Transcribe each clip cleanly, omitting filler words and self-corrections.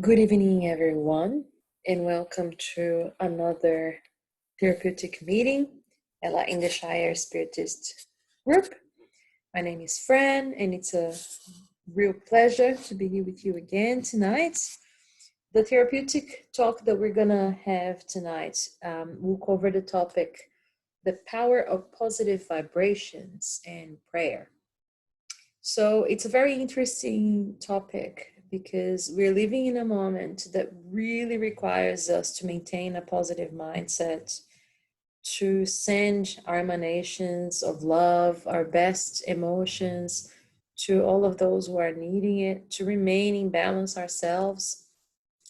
Good evening, everyone, and welcome to another therapeutic meeting in the Shire Spiritist group. My name is Fran, and it's a real pleasure to be here with you again tonight. The therapeutic talk that we're gonna have tonight will cover the topic the power of positive vibrations and prayer. So it's a very interesting topic because we're living in a moment that really requires us to maintain a positive mindset, to send our emanations of love, our best emotions to all of those who are needing it, to remain in balance ourselves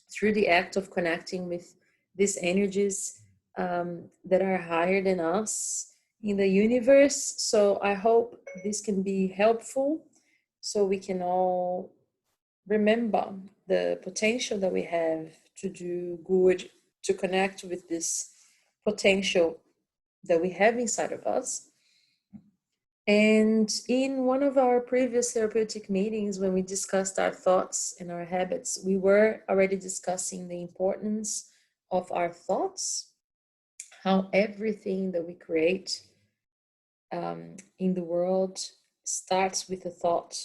through the act of connecting with these energies that are higher than us in the universe. So I hope this can be helpful so we can all remember the potential that we have to do good, to connect with this potential that we have inside of us. And in one of our previous therapeutic meetings, when we discussed our thoughts and our habits, we were already discussing the importance of our thoughts, how everything that we create in the world starts with a thought.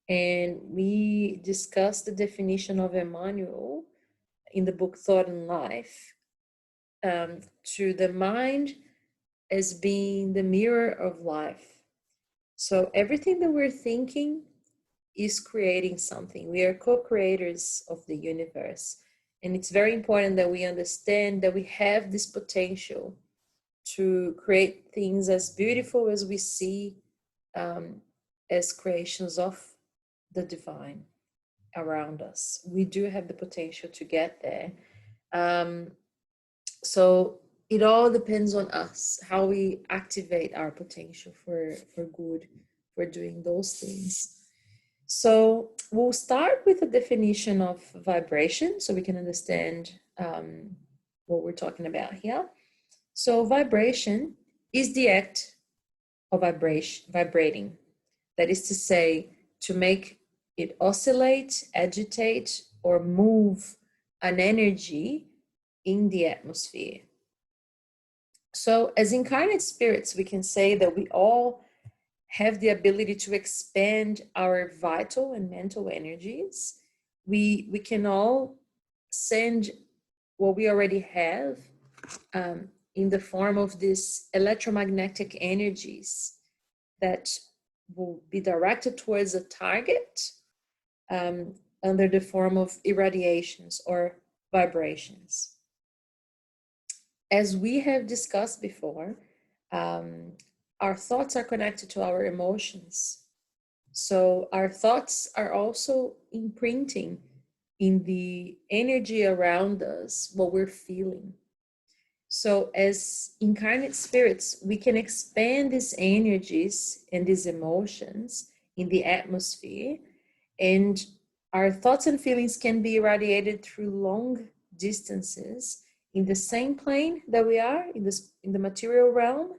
And we discussed the definition of Emmanuel in the book Thought and Life, to the mind as being the mirror of life. So everything that we're thinking is creating something. We are co-creators of the universe. And it's very important that we understand that we have this potential to create things as beautiful as we see as creations of the divine around us. We do have the potential to get there. So it all depends on us, how we activate our potential for good, for doing those things. So we'll start with a definition of vibration so we can understand what we're talking about here. So vibration is the act of vibrating. That is to say, to make it oscillate, agitate, or move an energy in the atmosphere. So as incarnate spirits, we can say that we all have the ability to expand our vital and mental energies. We can all send what we already have in the form of these electromagnetic energies that will be directed towards a target under the form of irradiations or vibrations. As we have discussed before, our thoughts are connected to our emotions. So our thoughts are also imprinting in the energy around us, what we're feeling. So as incarnate spirits, we can expand these energies and these emotions in the atmosphere, and our thoughts and feelings can be irradiated through long distances in the same plane that we are in the material realm,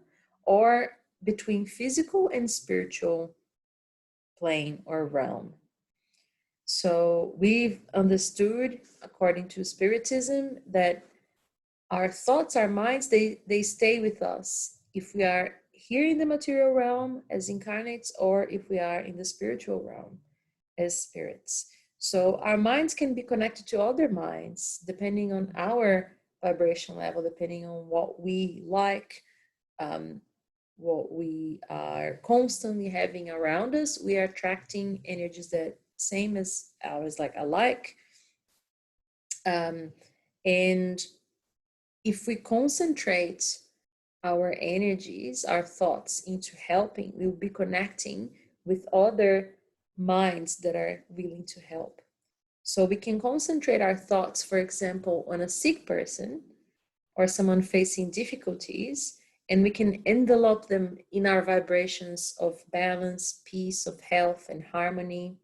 or between physical and spiritual plane or realm. So we've understood, according to Spiritism, that our thoughts, our minds, they stay with us if we are here in the material realm as incarnates, or if we are in the spiritual realm as spirits. So our minds can be connected to other minds depending on our vibration level, depending on what we like, what we are constantly having around us. We are attracting energies that same as ours, like alike. And if we concentrate our energies, our thoughts into helping, we'll be connecting with other minds that are willing to help. So we can concentrate our thoughts, for example, on a sick person or someone facing difficulties, and we can envelop them in our vibrations of balance, peace, of health, and harmony.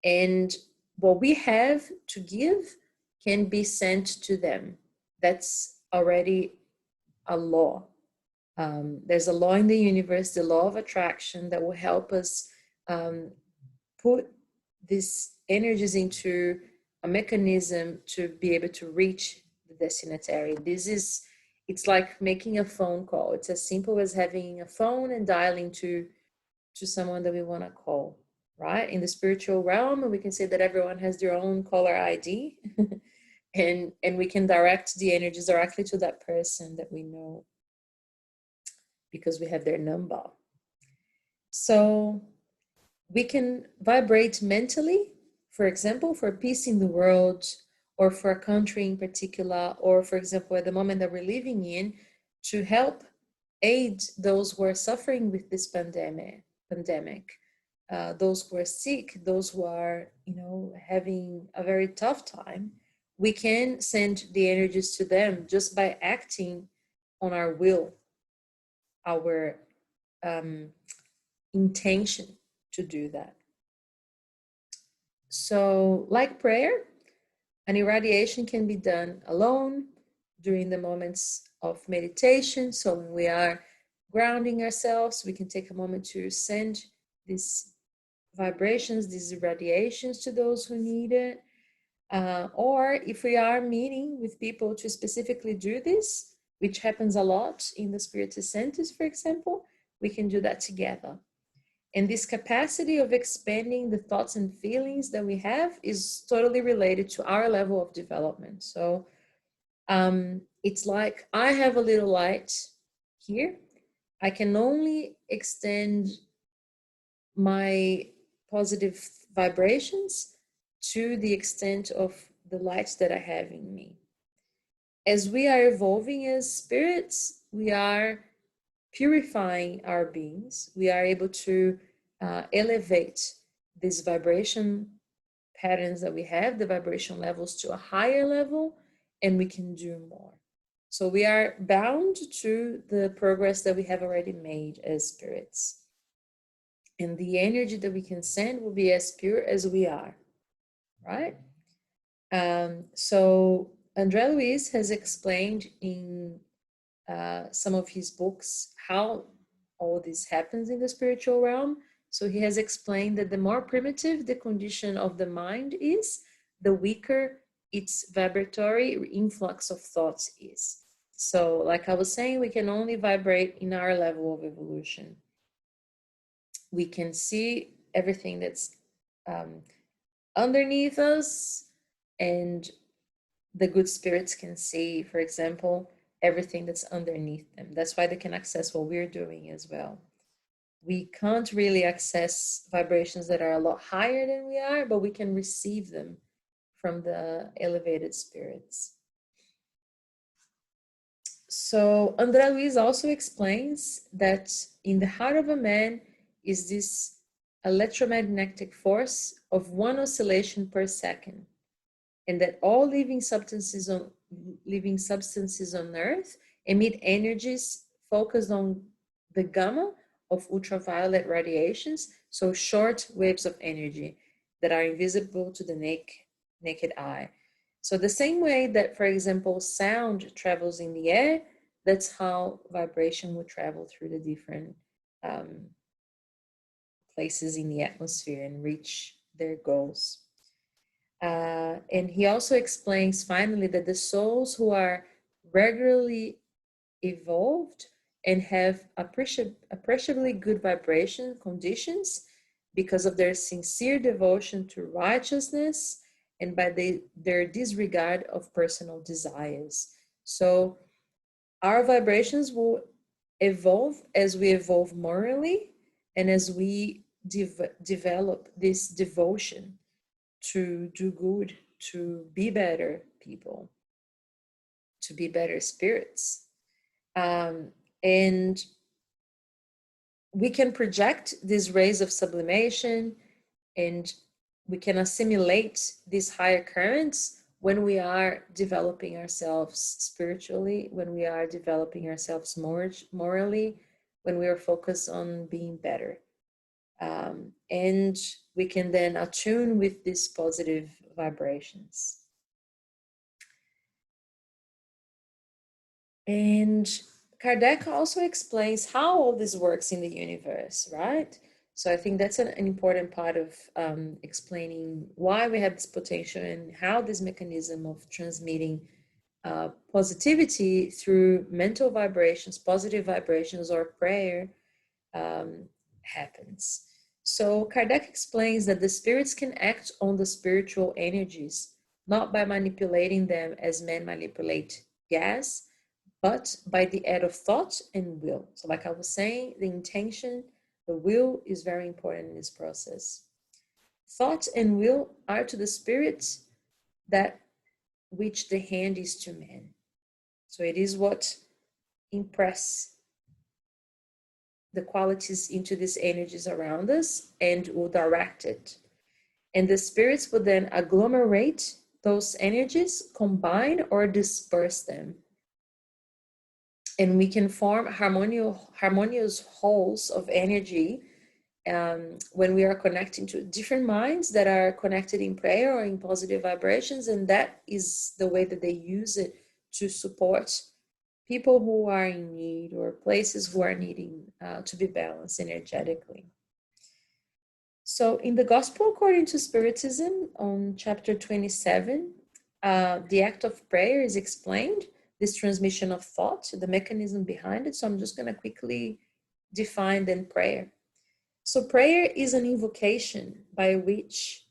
And what we have to give can be sent to them. That's already a law. There's a law in the universe, the law of attraction, that will help us put these energies into a mechanism to be able to reach the destinatory. It's like making a phone call. It's as simple as having a phone and dialing to someone that we want to call, right? In the spiritual realm, we can say that everyone has their own caller ID and we can direct the energies directly to that person that we know because we have their number. So we can vibrate mentally, for example, for peace in the world, or for a country in particular, or for example, at the moment that we're living in, to help aid those who are suffering with this pandemic, those who are sick, those who are, having a very tough time. We can send the energies to them just by acting on our will, our intention to do that. So, like prayer, an irradiation can be done alone during the moments of meditation. So when we are grounding ourselves, we can take a moment to send these vibrations, these irradiations to those who need it. Or if we are meeting with people to specifically do this, which happens a lot in the Spiritist centers, for example, we can do that together. And this capacity of expanding the thoughts and feelings that we have is totally related to our level of development. So it's like I have a little light here. I can only extend my positive vibrations to the extent of the light that I have in me. As we are evolving as spirits, we are purifying our beings. We are able to elevate these vibration patterns that we have, the vibration levels, to a higher level, and we can do more. So we are bound to the progress that we have already made as spirits. And the energy that we can send will be as pure as we are, right? So André Luiz has explained in some of his books how all this happens in the spiritual realm. So he has explained that the more primitive the condition of the mind is, the weaker its vibratory influx of thoughts is. So like I was saying, we can only vibrate in our level of evolution. We can see everything that's underneath us, and the good spirits can see, for example, everything that's underneath them. That's why they can access what we're doing as well. We can't really access vibrations that are a lot higher than we are, but we can receive them from the elevated spirits. So André Luiz also explains that in the heart of a man is this electromagnetic force of 1 oscillation per second, and that all living substances on Earth emit energies focused on the gamma of ultraviolet radiations, so short waves of energy that are invisible to the naked eye. So the same way that, for example, sound travels in the air, that's how vibration would travel through the different places in the atmosphere and reach their goals. And he also explains finally that the souls who are regularly evolved and have appreciably good vibration conditions because of their sincere devotion to righteousness and by their disregard of personal desires. So our vibrations will evolve as we evolve morally and as we develop this devotion to do good, to be better people, to be better spirits. And we can project these rays of sublimation, and we can assimilate these higher currents when we are developing ourselves spiritually, when we are developing ourselves morally, when we are focused on being better. And we can then attune with these positive vibrations. And Kardec also explains how all this works in the universe, right? So I think that's an important part of explaining why we have this potential and how this mechanism of transmitting positivity through mental vibrations, positive vibrations, or prayer happens. So Kardec explains that the spirits can act on the spiritual energies, not by manipulating them as men manipulate gas, but by the aid of thought and will. So like I was saying, the intention, the will is very important in this process. Thought and will are to the spirits that which the hand is to man. So it is what impress the qualities into these energies around us and will direct it. And the spirits will then agglomerate those energies, combine or disperse them. And we can form harmonious wholes of energy when we are connecting to different minds that are connected in prayer or in positive vibrations. And that is the way that they use it to support people who are in need or places who are needing to be balanced energetically. So in the Gospel according to Spiritism, on chapter 27, the act of prayer is explained, this transmission of thought, the mechanism behind it. So I'm just going to quickly define then prayer. So prayer is an invocation by which,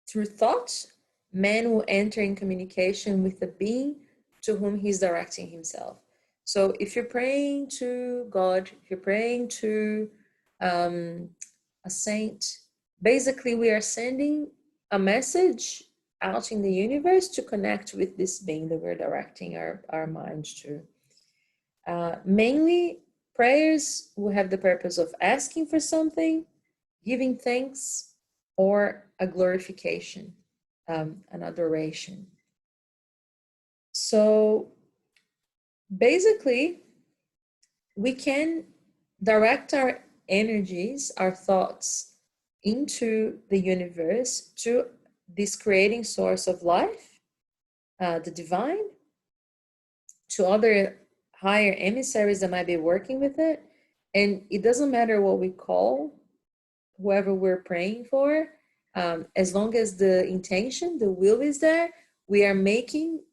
through thought, man will enter in communication with the being to whom he's directing himself. So if you're praying to God, if you're praying to a saint, basically we are sending a message out in the universe to connect with this being that we're directing our minds to. Mainly, prayers will have the purpose of asking for something, giving thanks, or a glorification, an adoration. So basically, we can direct our energies, our thoughts into the universe, to this creating source of life, the divine, to other higher emissaries that might be working with it. And it doesn't matter what we call whoever we're praying for, as long as the intention, the will is there, we are making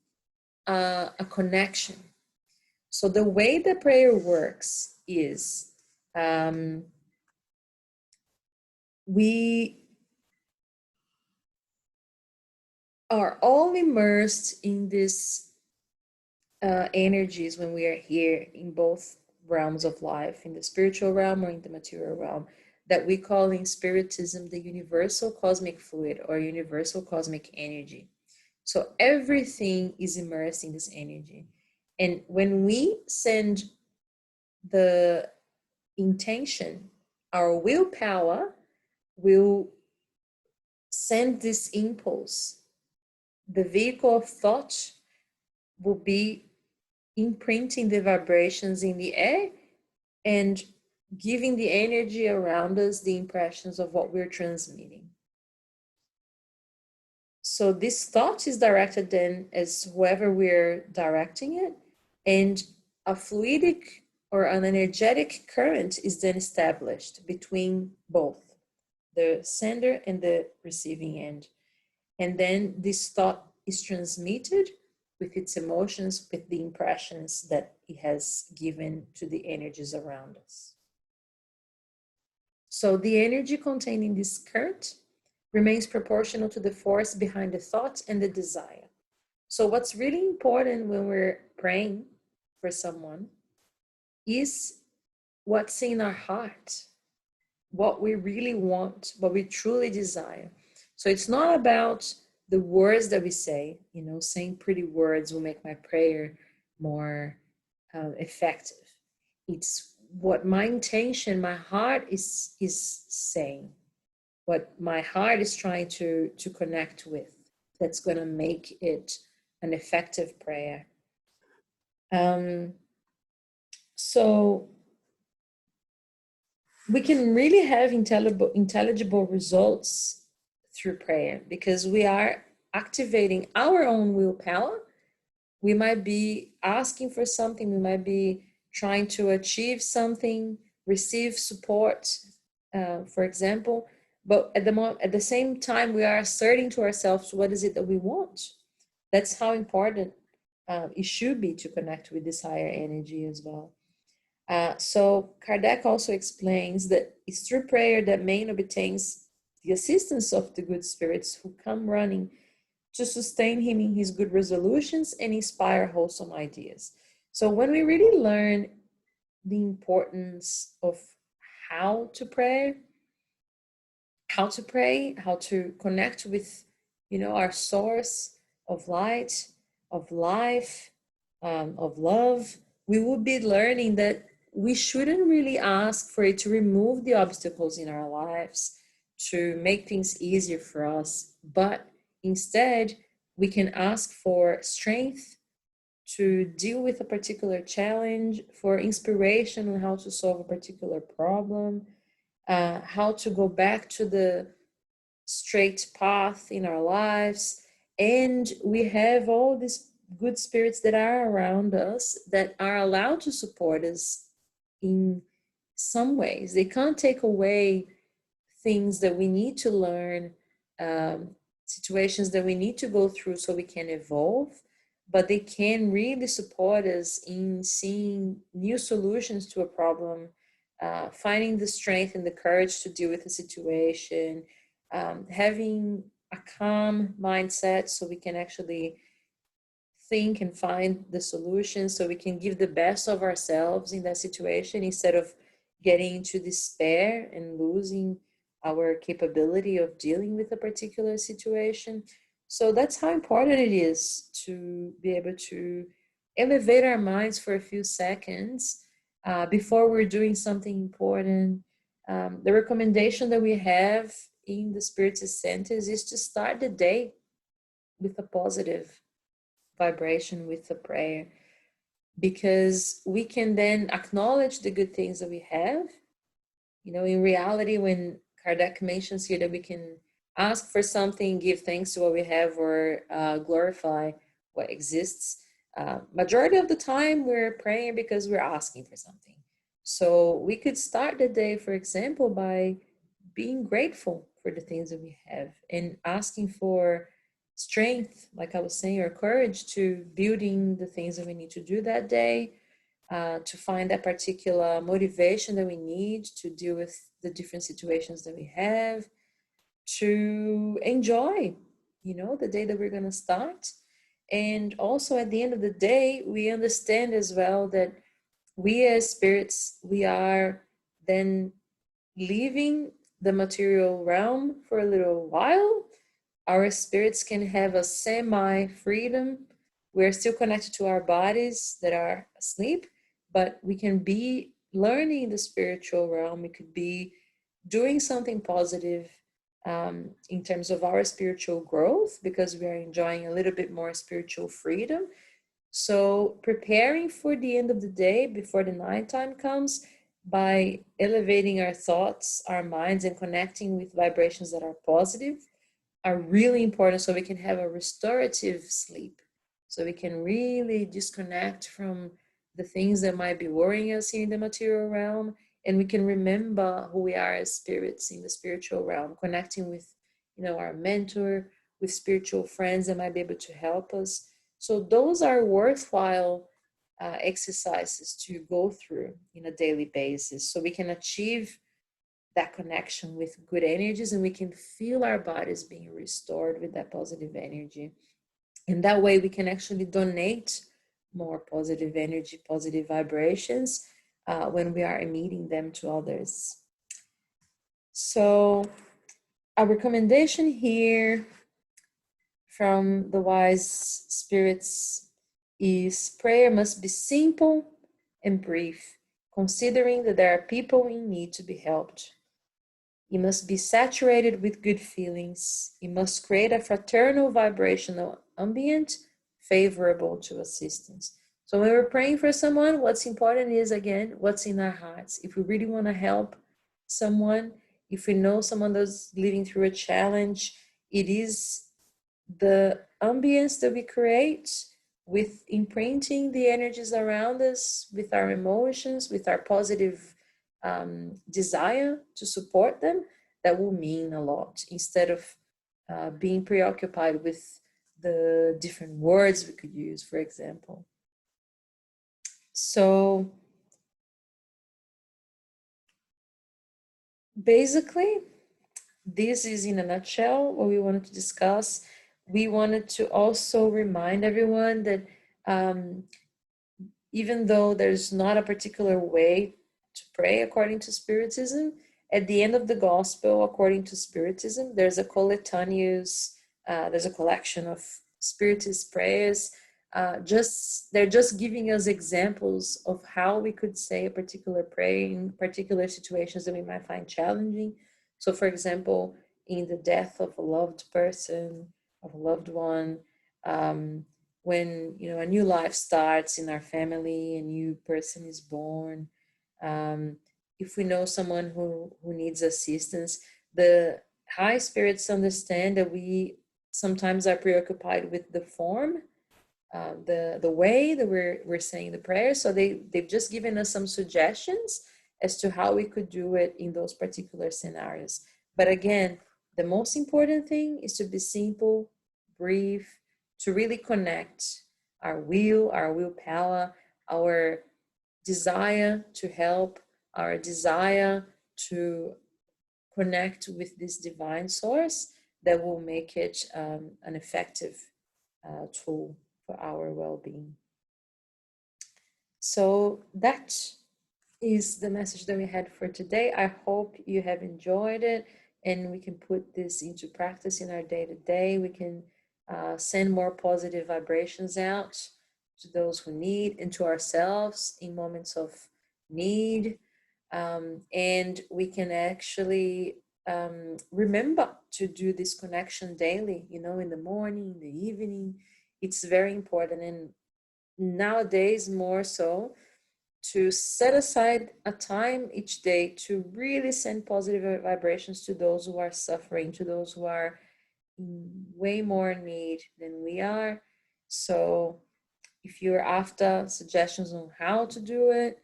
a connection. So the way the prayer works is we are all immersed in this energies when we are here in both realms of life, in the spiritual realm or in the material realm, that we call in Spiritism the universal cosmic fluid or universal cosmic energy. So everything is immersed in this energy. And when we send the intention, our willpower will send this impulse. The vehicle of thought will be imprinting the vibrations in the air and giving the energy around us the impressions of what we're transmitting. So this thought is directed then as whoever we're directing it, and a fluidic or an energetic current is then established between both the sender and the receiving end. And then this thought is transmitted with its emotions, with the impressions that it has given to the energies around us. So the energy contained in this current remains proportional to the force behind the thought and the desire. So what's really important when we're praying for someone is what's in our heart, what we really want, what we truly desire. So it's not about the words that we say, saying pretty words will make my prayer more effective. It's what my intention, my heart is saying, what my heart is trying to connect with, that's going to make it an effective prayer. So we can really have intelligible results through prayer because we are activating our own willpower. We might be asking for something, we might be trying to achieve something, receive support, for example, but at the same time, we are asserting to ourselves what is it that we want. That's how important it should be to connect with this higher energy as well. So Kardec also explains that it's through prayer that man obtains the assistance of the good spirits who come running to sustain him in his good resolutions and inspire wholesome ideas. So when we really learn the importance of how to pray, how to connect with, our source of light, of life, of love, we will be learning that we shouldn't really ask for it to remove the obstacles in our lives, to make things easier for us, but instead we can ask for strength to deal with a particular challenge, for inspiration on how to solve a particular problem, how to go back to the straight path in our lives. And we have all these good spirits that are around us that are allowed to support us in some ways. They can't take away things that we need to learn, situations that we need to go through so we can evolve, but they can really support us in seeing new solutions to a problem, finding the strength and the courage to deal with a situation, having a calm mindset so we can actually think and find the solution, so we can give the best of ourselves in that situation instead of getting into despair and losing our capability of dealing with a particular situation. So that's how important it is to be able to elevate our minds for a few seconds before we're doing something important. The recommendation that we have in the Spiritist Centers is to start the day with a positive vibration, with a prayer, because we can then acknowledge the good things that we have. In reality, when Kardec mentions here that we can ask for something, give thanks to what we have, or glorify what exists, majority of the time we're praying because we're asking for something. So we could start the day, for example, by being grateful for the things that we have and asking for strength, like I was saying, or courage to building the things that we need to do that day, to find that particular motivation that we need to deal with the different situations that we have, to enjoy, the day that we're going to start. And also at the end of the day, we understand as well that we as spirits, we are then leaving the material realm for a little while. Our spirits can have a semi-freedom. We're still connected to our bodies that are asleep, but we can be learning the spiritual realm. We could be doing something positive in terms of our spiritual growth, because we are enjoying a little bit more spiritual freedom. So preparing for the end of the day before the nighttime comes by elevating our thoughts, our minds, and connecting with vibrations that are positive are really important, so we can have a restorative sleep, so we can really disconnect from the things that might be worrying us here in the material realm, and we can remember who we are as spirits in the spiritual realm, connecting with our mentor, with spiritual friends that might be able to help us. So those are worthwhile exercises to go through in a daily basis, so we can achieve that connection with good energies, and we can feel our bodies being restored with that positive energy. And that way we can actually donate more positive energy, positive vibrations when we are emitting them to others. So a recommendation here from the wise spirits is prayer must be simple and brief, considering that there are people in need to be helped. It must be saturated with good feelings. It must create a fraternal vibrational ambient favorable to assistance. So when we're praying for someone, what's important is, again, what's in our hearts. If we really want to help someone, if we know someone that's living through a challenge, it is the ambience that we create with imprinting the energies around us, with our emotions, with our positive desire to support them, that will mean a lot, instead of being preoccupied with the different words we could use, for example. So basically, this is in a nutshell what we wanted to discuss. We wanted to also remind everyone that even though there's not a particular way to pray according to Spiritism, at the end of the Gospel, according to Spiritism, there's a there's a collection of Spiritist prayers. They're just giving us examples of how we could say a particular prayer in particular situations that we might find challenging. So, for example, in the death of a loved person, of a loved one, when a new life starts in our family, a new person is born, if we know someone who needs assistance, the high spirits understand that we sometimes are preoccupied with the form, the way that we're saying the prayer. So they've just given us some suggestions as to how we could do it in those particular scenarios. But again, the most important thing is to be simple, brief, to really connect our willpower, our desire to help, our desire to connect with this divine source, that will make it an effective tool for our well-being. So that is the message that we had for today. I hope you have enjoyed it, and we can put this into practice in our day-to-day. We can send more positive vibrations out to those who need, and to ourselves in moments of need. And we can actually remember to do this connection daily, in the morning, in the evening. It's very important, and nowadays more so, to set aside a time each day to really send positive vibrations to those who are suffering, to those who are in way more need than we are. So if you're after suggestions on how to do it,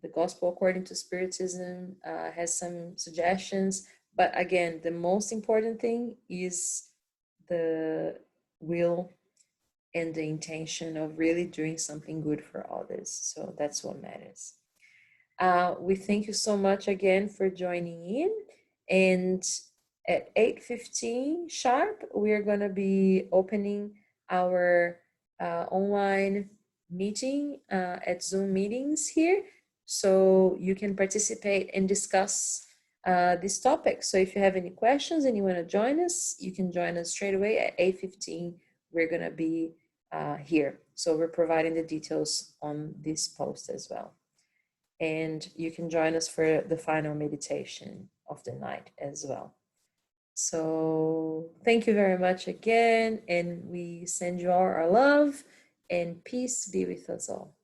the Gospel According to Spiritism has some suggestions. But again, the most important thing is the will and the intention of really doing something good for others. So that's what matters. We thank you so much again for joining in. And at 8:15 sharp, we're going to be opening our online meeting at Zoom meetings here. So you can participate and discuss this topic. So if you have any questions and you want to join us, you can join us straight away at 8:15. We're going to be here. So we're providing the details on this post as well. And you can join us for the final meditation of the night as well. So thank you very much again, and we send you all our love, and peace be with us all.